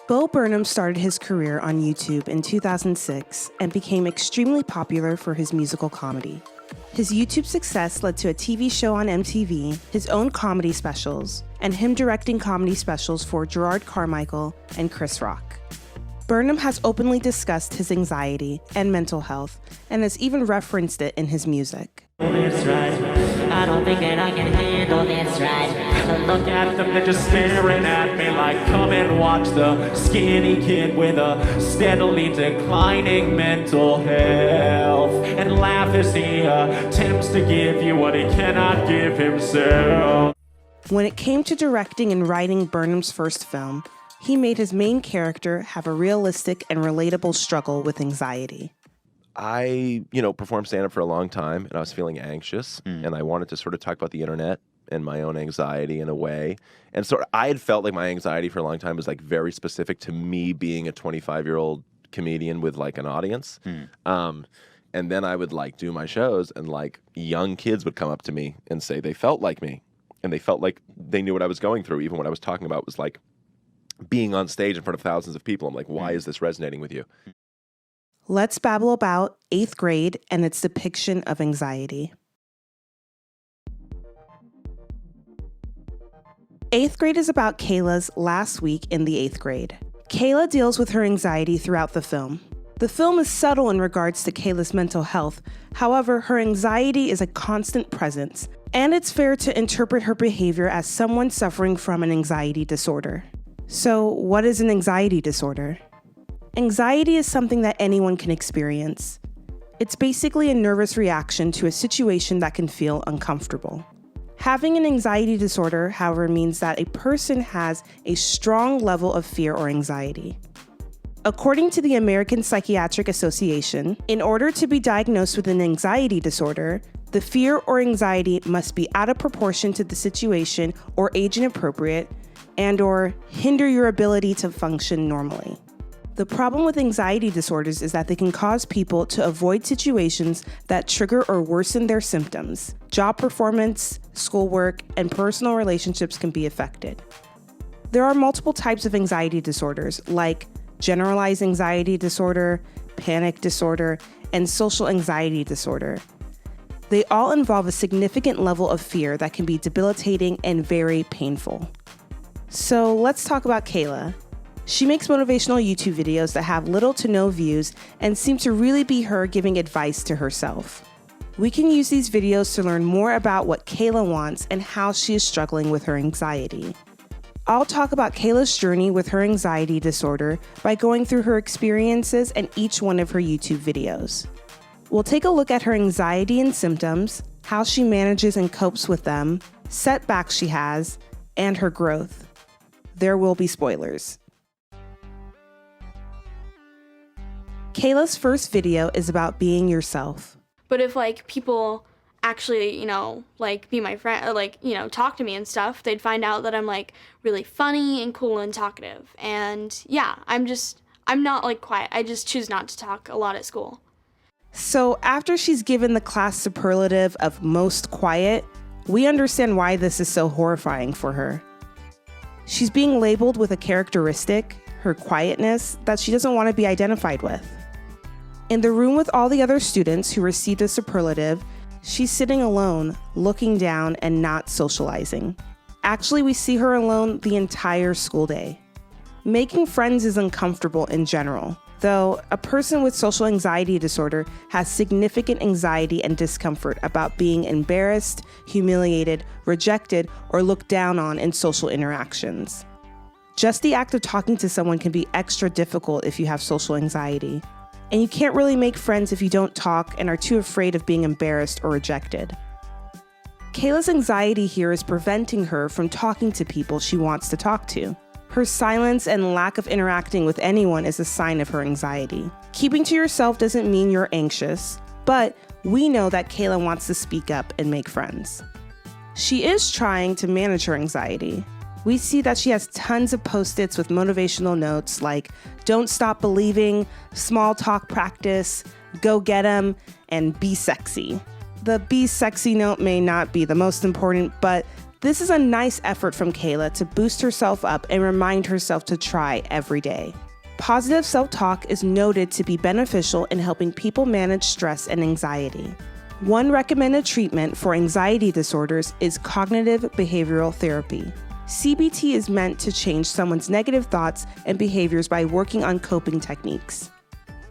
Bo Burnham started his career on YouTube in 2006 and became extremely popular for his musical comedy. His YouTube success led to a TV show on MTV, his own comedy specials, and him directing comedy specials for Gerard Carmichael and Chris Rock. Burnham has openly discussed his anxiety and mental health and has even referenced it in his music. This right. I don't think that I can handle this right. I look at them, they're just staring at me like, come and watch the skinny kid with a steadily declining mental health, and laugh as he attempts to give you what he cannot give himself. When it came to directing and writing Burnham's first film, he made his main character have a realistic and relatable struggle with anxiety. I, performed stand-up for a long time, and I was feeling anxious, and I wanted to sort of talk about the internet and my own anxiety in a way. And so I had felt like my anxiety for a long time was like very specific to me being a 25-year-old comedian with like an audience. And then I would like do my shows, and like young kids would come up to me and say they felt like me, and they felt like they knew what I was going through. Even what I was talking about was like being on stage in front of thousands of people. I'm like, why is this resonating with you? Let's babble about 8th grade and its depiction of anxiety. 8th grade is about Kayla's last week in the 8th grade. Kayla deals with her anxiety throughout the film. The film is subtle in regards to Kayla's mental health. However, her anxiety is a constant presence, and it's fair to interpret her behavior as someone suffering from an anxiety disorder. So, what is an anxiety disorder? Anxiety is something that anyone can experience. It's basically a nervous reaction to a situation that can feel uncomfortable. Having an anxiety disorder, however, means that a person has a strong level of fear or anxiety. According to the American Psychiatric Association, in order to be diagnosed with an anxiety disorder, the fear or anxiety must be out of proportion to the situation or age inappropriate and/or hinder your ability to function normally. The problem with anxiety disorders is that they can cause people to avoid situations that trigger or worsen their symptoms. Job performance, schoolwork, and personal relationships can be affected. There are multiple types of anxiety disorders, like generalized anxiety disorder, panic disorder, and social anxiety disorder. They all involve a significant level of fear that can be debilitating and very painful. So let's talk about Kayla. She makes motivational YouTube videos that have little to no views and seem to really be her giving advice to herself. We can use these videos to learn more about what Kayla wants and how she is struggling with her anxiety. I'll talk about Kayla's journey with her anxiety disorder by going through her experiences and each one of her YouTube videos. We'll take a look at her anxiety and symptoms, how she manages and copes with them, setbacks she has, and her growth. There will be spoilers. Kayla's first video is about being yourself. But if people actually, be my friend or talk to me and stuff, they'd find out that I'm really funny and cool and talkative. And yeah, I'm not quiet. I just choose not to talk a lot at school. So after she's given the class superlative of most quiet, we understand why this is so horrifying for her. She's being labeled with a characteristic, her quietness, that she doesn't want to be identified with. In the room with all the other students who received a superlative, she's sitting alone, looking down and not socializing. Actually, we see her alone the entire school day. Making friends is uncomfortable in general, though a person with social anxiety disorder has significant anxiety and discomfort about being embarrassed, humiliated, rejected, or looked down on in social interactions. Just the act of talking to someone can be extra difficult if you have social anxiety. And you can't really make friends if you don't talk and are too afraid of being embarrassed or rejected. Kayla's anxiety here is preventing her from talking to people she wants to talk to. Her silence and lack of interacting with anyone is a sign of her anxiety. Keeping to yourself doesn't mean you're anxious, but we know that Kayla wants to speak up and make friends. She is trying to manage her anxiety. We see that she has tons of Post-its with motivational notes like, don't stop believing, small talk practice, go get 'em, and be sexy. The be sexy note may not be the most important, but This is a nice effort from Kayla to boost herself up and remind herself to try every day. Positive self-talk is noted to be beneficial in helping people manage stress and anxiety. One recommended treatment for anxiety disorders is cognitive behavioral therapy. CBT is meant to change someone's negative thoughts and behaviors by working on coping techniques.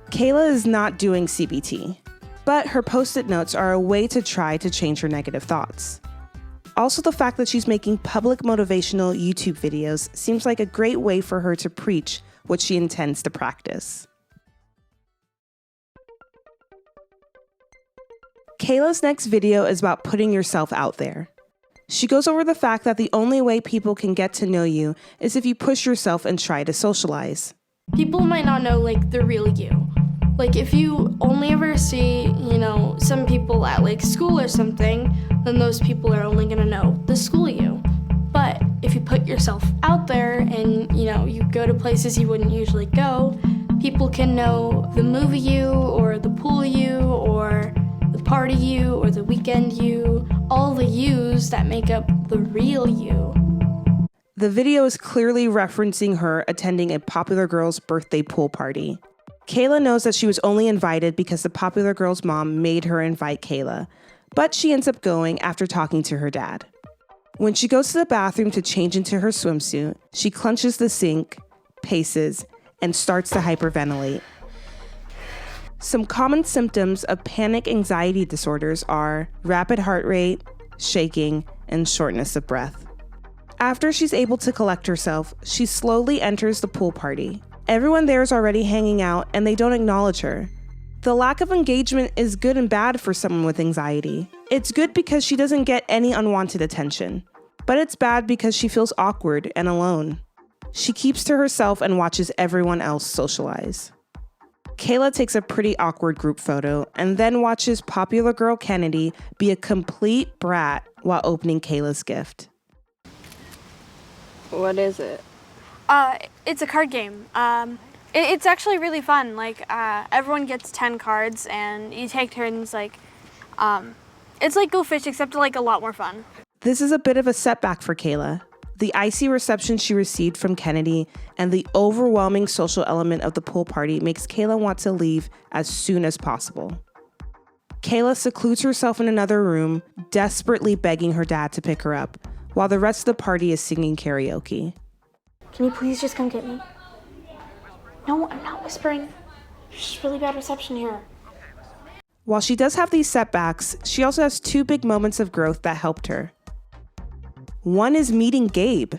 Kayla is not doing CBT, but her Post-it notes are a way to try to change her negative thoughts. Also, the fact that she's making public motivational YouTube videos seems like a great way for her to preach what she intends to practice. Kayla's next video is about putting yourself out there. She goes over the fact that the only way people can get to know you is if you push yourself and try to socialize. People might not know like the real you. Like if you only ever see, some people at like school or something, then those people are only gonna know the school you. But if you put yourself out there and, you go to places you wouldn't usually go, people can know the movie you or the pool you or the party you or the weekend you, all the yous that make up the real you. The video is clearly referencing her attending a popular girl's birthday pool party. Kayla knows that she was only invited because the popular girl's mom made her invite Kayla, but she ends up going after talking to her dad. When she goes to the bathroom to change into her swimsuit, she clenches the sink, paces, and starts to hyperventilate. Some common symptoms of panic anxiety disorders are rapid heart rate, shaking, and shortness of breath. After she's able to collect herself, she slowly enters the pool party. Everyone there is already hanging out and they don't acknowledge her. The lack of engagement is good and bad for someone with anxiety. It's good because she doesn't get any unwanted attention, but it's bad because she feels awkward and alone. She keeps to herself and watches everyone else socialize. Kayla takes a pretty awkward group photo and then watches popular girl Kennedy be a complete brat while opening Kayla's gift. What is it? It's a card game. It's actually really fun. Like, everyone gets 10 cards and you take turns, it's like Go Fish, except like a lot more fun. This is a bit of a setback for Kayla. The icy reception she received from Kennedy and the overwhelming social element of the pool party makes Kayla want to leave as soon as possible. Kayla secludes herself in another room, desperately begging her dad to pick her up, while the rest of the party is singing karaoke. Can you please just come get me? No, I'm not whispering. There's just really bad reception here. While she does have these setbacks, she also has two big moments of growth that helped her. One is meeting Gabe.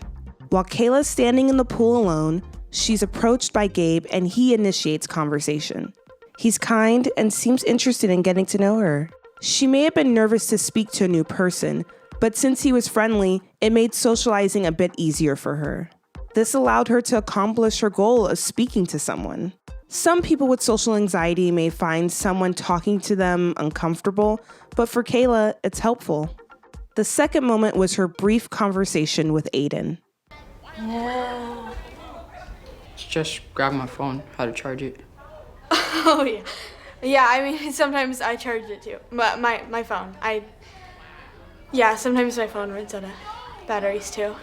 While Kayla's standing in the pool alone, she's approached by Gabe and he initiates conversation. He's kind and seems interested in getting to know her. She may have been nervous to speak to a new person, but since he was friendly, it made socializing a bit easier for her. This allowed her to accomplish her goal of speaking to someone. Some people with social anxiety may find someone talking to them uncomfortable, but for Kayla, it's helpful. The second moment was her brief conversation with Aiden. Yeah. Just grab my phone. How to charge it? Oh, yeah. Yeah, I mean, sometimes I charge it too. But my phone, sometimes my phone runs out of batteries too.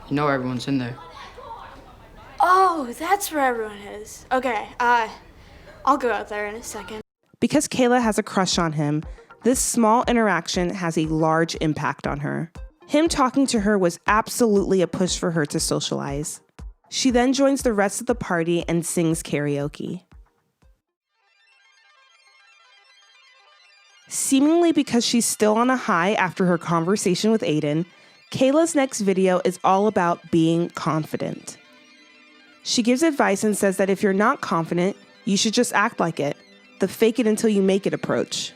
You know everyone's in there. Oh, that's where everyone is. Okay, I'll go out there in a second. Because Kayla has a crush on him, this small interaction has a large impact on her. Him talking to her was absolutely a push for her to socialize. She then joins the rest of the party and sings karaoke. Seemingly because she's still on a high after her conversation with Aiden, Kayla's next video is all about being confident. She gives advice and says that if you're not confident, you should just act like it, the fake it until you make it approach.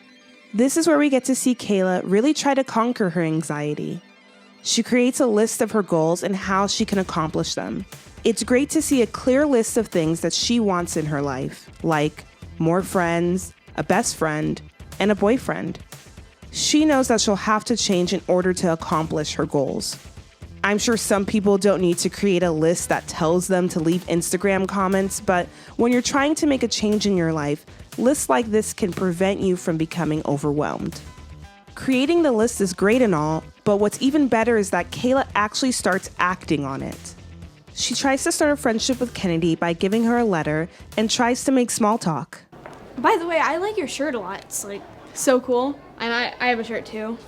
This is where we get to see Kayla really try to conquer her anxiety. She creates a list of her goals and how she can accomplish them. It's great to see a clear list of things that she wants in her life, like more friends, a best friend, and a boyfriend. She knows that she'll have to change in order to accomplish her goals. I'm sure some people don't need to create a list that tells them to leave Instagram comments, but when you're trying to make a change in your life, lists like this can prevent you from becoming overwhelmed. Creating the list is great and all, But what's even better is that Kayla actually starts acting on it. She tries to start a friendship with Kennedy by giving her a letter and tries to make small talk. By the way, I like your shirt a lot. It's like so cool. And I have a shirt too.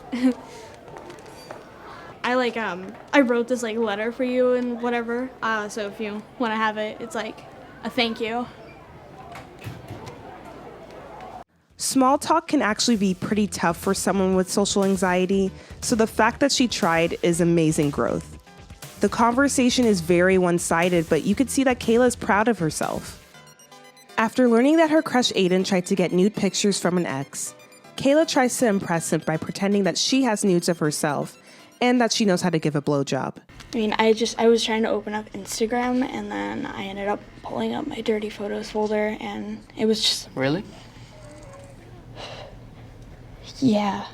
I wrote this like letter for you and whatever. So if you want to have it, it's like a thank you. Small talk can actually be pretty tough for someone with social anxiety, so the fact that she tried is amazing growth. The conversation is very one-sided, but you could see that Kayla is proud of herself. After learning that her crush Aiden tried to get nude pictures from an ex, Kayla tries to impress him by pretending that she has nudes of herself and that she knows how to give a blowjob. I mean, I was trying to open up Instagram and then I ended up pulling up my dirty photos folder and it was just... Really? Yeah.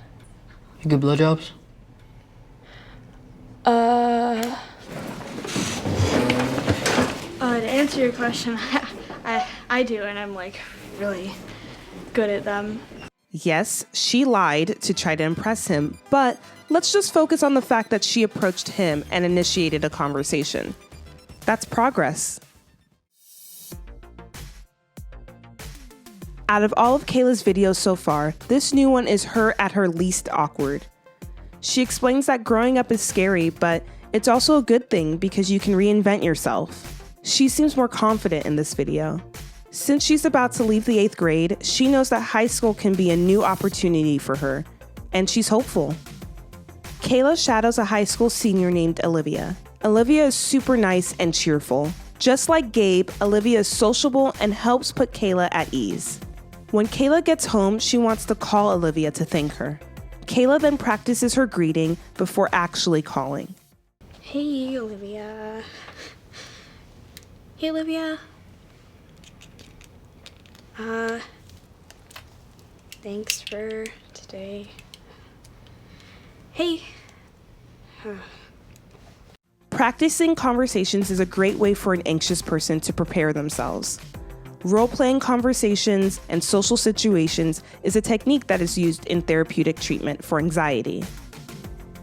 You good blowjobs? To answer your question, I do, and I'm like really good at them. Yes, she lied to try to impress him, but let's just focus on the fact that she approached him and initiated a conversation. That's progress. Out of all of Kayla's videos so far, this new one is her at her least awkward. She explains that growing up is scary, but it's also a good thing because you can reinvent yourself. She seems more confident in this video. Since she's about to leave the 8th grade, she knows that high school can be a new opportunity for her, and she's hopeful. Kayla shadows a high school senior named Olivia. Olivia is super nice and cheerful. Just like Gabe, Olivia is sociable and helps put Kayla at ease. When Kayla gets home, she wants to call Olivia to thank her. Kayla then practices her greeting before actually calling. Hey, Olivia. Hey, Olivia. Thanks for today. Hey. Practicing conversations is a great way for an anxious person to prepare themselves. Role-playing conversations and social situations is a technique that is used in therapeutic treatment for anxiety.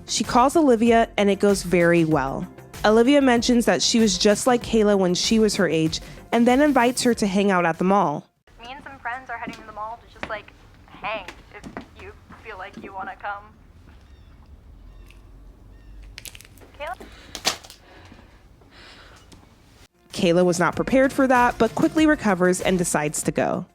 She calls Olivia and it goes very well. Olivia mentions that she was just like Kayla when she was her age and then invites her to hang out at the mall. Me and some friends are heading to the mall to just like hang if you feel like you want to come. Kayla? Kayla was not prepared for that, but quickly recovers and decides to go.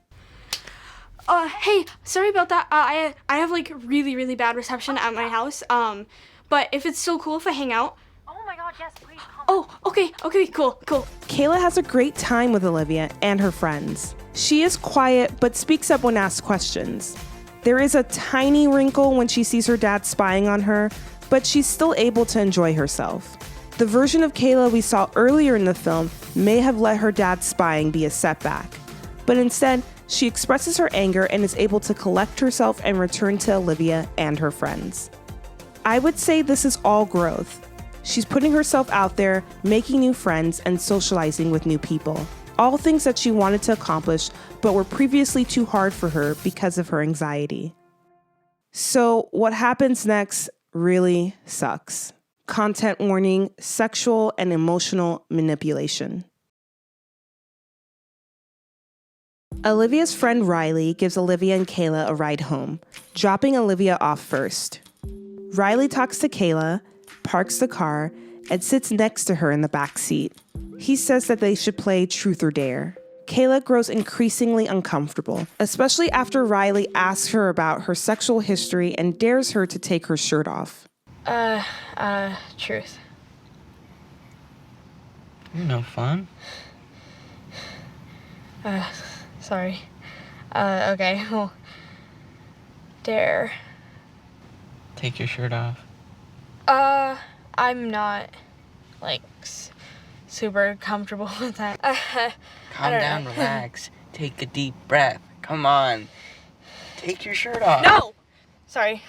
Hey, sorry about that. I have like really bad reception at my house. But if it's still cool if I hang out. Oh my god, yes, please come. Oh, okay, cool. Kayla has a great time with Olivia and her friends. She is quiet, but speaks up when asked questions. There is a tiny wrinkle when she sees her dad spying on her, but she's still able to enjoy herself. The version of Kayla we saw earlier in the film may have let her dad spying be a setback, but instead, she expresses her anger and is able to collect herself and return to Olivia and her friends. I would say this is all growth. She's putting herself out there, making new friends, and socializing with new people. All things that she wanted to accomplish, but were previously too hard for her because of her anxiety. So, what happens next really sucks. Content warning: sexual and emotional manipulation. Olivia's friend Riley gives Olivia and Kayla a ride home, dropping Olivia off first. Riley talks to Kayla, parks the car, and sits next to her in the back seat. He says that they should play Truth or Dare. Kayla grows increasingly uncomfortable, especially after Riley asks her about her sexual history and dares her to take her shirt off. Truth. You're no fun. Sorry. Okay, well, Dare. Take your shirt off. I'm not, like, super comfortable with that. Calm down, relax. Take a deep breath. Come on. Take your shirt off. No! Sorry.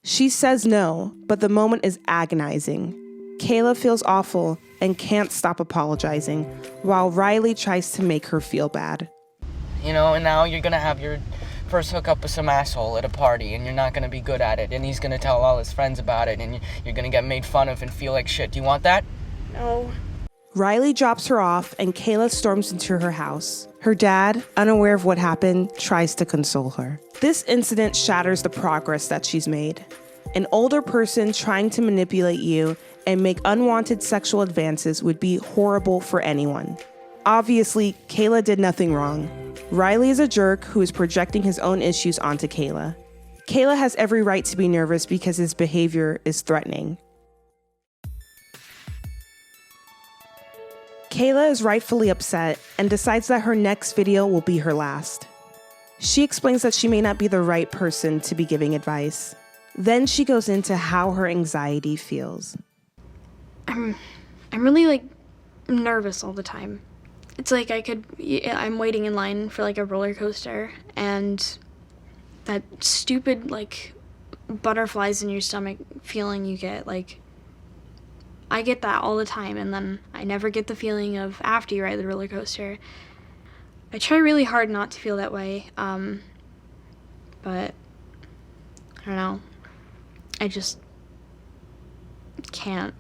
She says no, but the moment is agonizing. Kayla feels awful and can't stop apologizing, while Riley tries to make her feel bad. You know, and now you're gonna have your first hook up with some asshole at a party, and you're not gonna be good at it, and he's gonna tell all his friends about it, and you're gonna get made fun of and feel like shit. Do you want that? No. Riley drops her off and Kayla storms into her house. Her dad, unaware of what happened, tries to console her. This incident shatters the progress that she's made. An older person trying to manipulate you and make unwanted sexual advances would be horrible for anyone. Obviously, Kayla did nothing wrong. Riley is a jerk who is projecting his own issues onto Kayla. Kayla has every right to be nervous because his behavior is threatening. Kayla is rightfully upset and decides that her next video will be her last. She explains that she may not be the right person to be giving advice. Then she goes into how her anxiety feels. I'm really nervous all the time. It's like I'm waiting in line for a roller coaster, and that stupid butterflies in your stomach feeling you get, I get that all the time, and then I never get the feeling of after you ride the roller coaster. I try really hard not to feel that way, but I don't know. I just can't.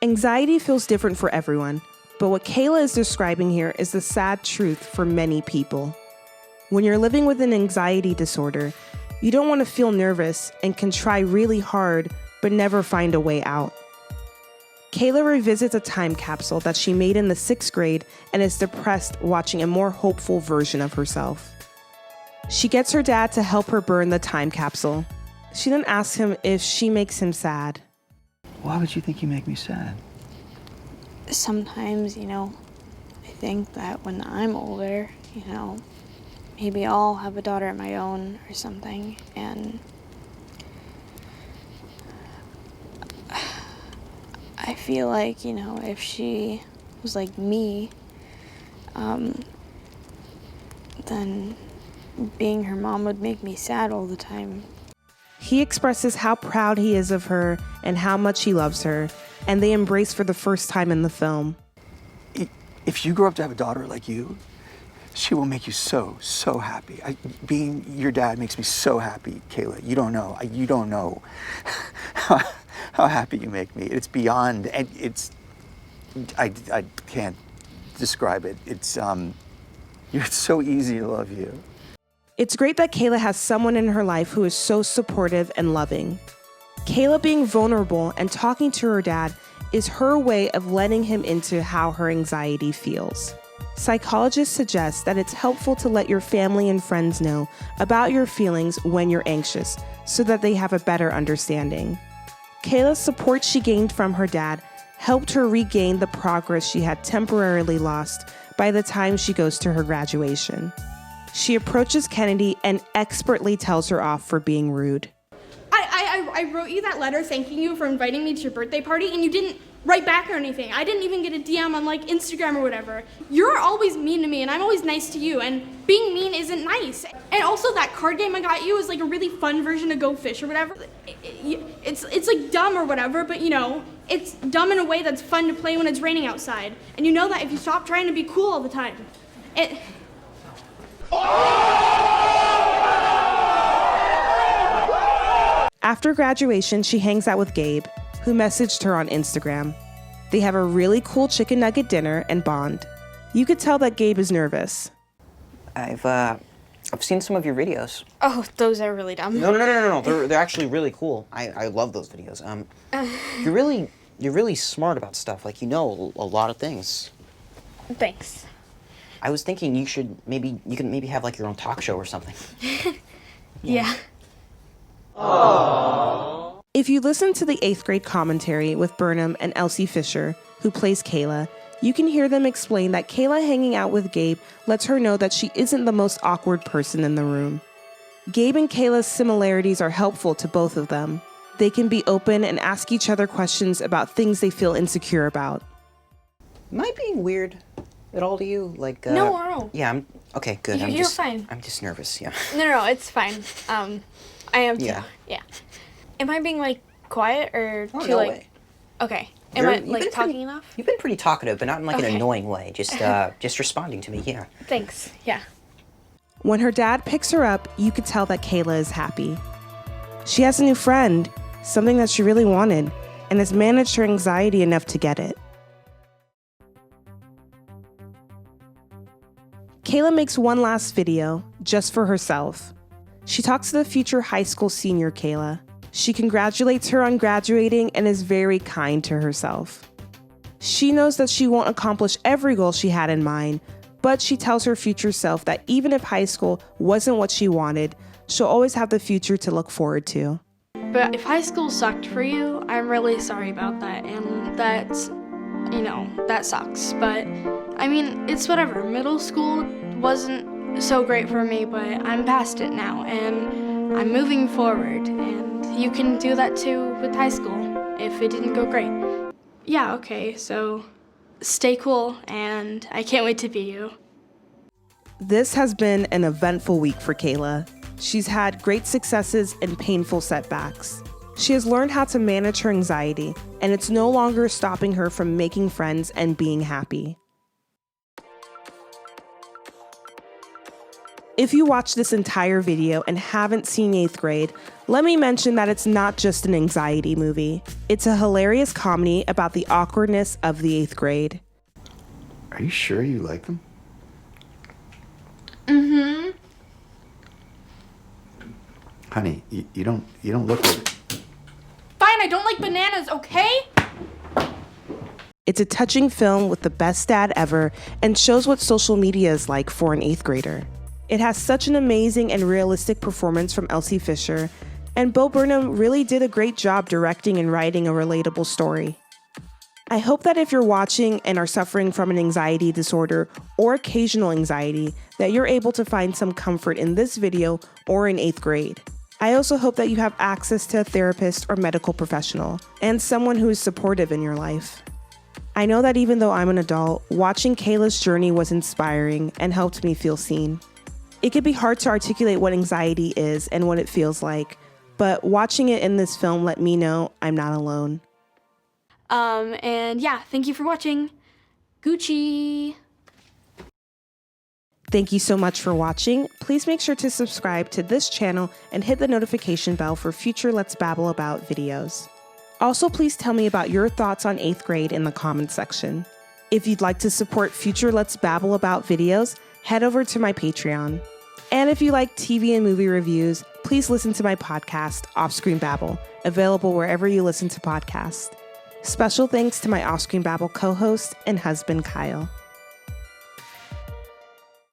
Anxiety feels different for everyone, but what Kayla is describing here is the sad truth for many people. When you're living with an anxiety disorder, you don't want to feel nervous and can try really hard, but never find a way out. Kayla revisits a time capsule that she made in the 6th grade and is depressed watching a more hopeful version of herself. She gets her dad to help her burn the time capsule. She then asks him if she makes him sad. Why would you think you make me sad? Sometimes, I think that when I'm older, maybe I'll have a daughter of my own or something, and I feel like, if she was like me, then being her mom would make me sad all the time. He expresses how proud he is of her and how much he loves her, and they embrace for the first time in the film. If you grow up to have a daughter like you, she will make you so, so happy. Being your dad makes me so happy, Kayla. You don't know. You don't know how happy you make me. It's beyond, and I can't describe it. It's so easy to love you. It's great that Kayla has someone in her life who is so supportive and loving. Kayla being vulnerable and talking to her dad is her way of letting him into how her anxiety feels. Psychologists suggest that it's helpful to let your family and friends know about your feelings when you're anxious so that they have a better understanding. Kayla's support she gained from her dad helped her regain the progress she had temporarily lost by the time she goes to her graduation. She approaches Kennedy and expertly tells her off for being rude. I wrote you that letter thanking you for inviting me to your birthday party, and you didn't write back or anything. I didn't even get a DM on Instagram or whatever. You're always mean to me, and I'm always nice to you, and being mean isn't nice. And also that card game I got you is a really fun version of Go Fish or whatever. It's dumb or whatever, but it's dumb in a way that's fun to play when it's raining outside. And you know that if you stop trying to be cool all the time. After graduation, she hangs out with Gabe, who messaged her on Instagram. They have a really cool chicken nugget dinner and bond. You could tell that Gabe is nervous. I've seen some of your videos. Oh, those are really dumb. No. They're actually really cool. I love those videos. You're really smart about stuff. You know a lot of things. Thanks. I was thinking you can maybe have your own talk show or something. Yeah. Aww. If you listen to the 8th grade commentary with Burnham and Elsie Fisher, who plays Kayla, you can hear them explain that Kayla hanging out with Gabe lets her know that she isn't the most awkward person in the room. Gabe and Kayla's similarities are helpful to both of them. They can be open and ask each other questions about things they feel insecure about. Am I being weird at all to you? No. Yeah, okay, good. You're fine. I'm just nervous, yeah. No, it's fine. I am too. Yeah. Am I being quiet or too no way. Okay. Am I talking enough? You've been pretty talkative, but not in an Okay. annoying way. Just responding to me, yeah. Thanks. Yeah. When her dad picks her up, you could tell that Kayla is happy. She has a new friend, something that she really wanted, and has managed her anxiety enough to get it. Kayla makes one last video, just for herself. She talks to the future high school senior Kayla. She congratulates her on graduating and is very kind to herself. She knows that she won't accomplish every goal she had in mind, but she tells her future self that even if high school wasn't what she wanted, she'll always have the future to look forward to. But if high school sucked for you, I'm really sorry about that, and that's, that sucks. But, I mean, it's whatever. Middle school wasn't so great for me, but I'm past it now, and I'm moving forward, and you can do that too with high school, if it didn't go great. Yeah, okay, so stay cool, and I can't wait to be you. This has been an eventful week for Kayla. She's had great successes and painful setbacks. She has learned how to manage her anxiety, and it's no longer stopping her from making friends and being happy. If you watched this entire video and haven't seen 8th Grade, let me mention that it's not just an anxiety movie. It's a hilarious comedy about the awkwardness of the 8th grade. Are you sure you like them? Mm-hmm. Honey, you don't look like... Fine, I don't like bananas, okay? It's a touching film with the best dad ever and shows what social media is like for an 8th grader. It has such an amazing and realistic performance from Elsie Fisher, and Bo Burnham really did a great job directing and writing a relatable story. I hope that if you're watching and are suffering from an anxiety disorder or occasional anxiety, that you're able to find some comfort in this video or in 8th grade. I also hope that you have access to a therapist or medical professional, and someone who is supportive in your life. I know that even though I'm an adult, watching Kayla's journey was inspiring and helped me feel seen. It can be hard to articulate what anxiety is and what it feels like, but watching it in this film let me know I'm not alone. And yeah, thank you for watching. Gucci! Thank you so much for watching. Please make sure to subscribe to this channel and hit the notification bell for future Let's Babble About videos. Also, please tell me about your thoughts on 8th grade in the comments section. If you'd like to support future Let's Babble About videos, head over to my Patreon. And if you like TV and movie reviews, please listen to my podcast, Offscreen Babble, available wherever you listen to podcasts. Special thanks to my Offscreen Babble co-host and husband, Kyle.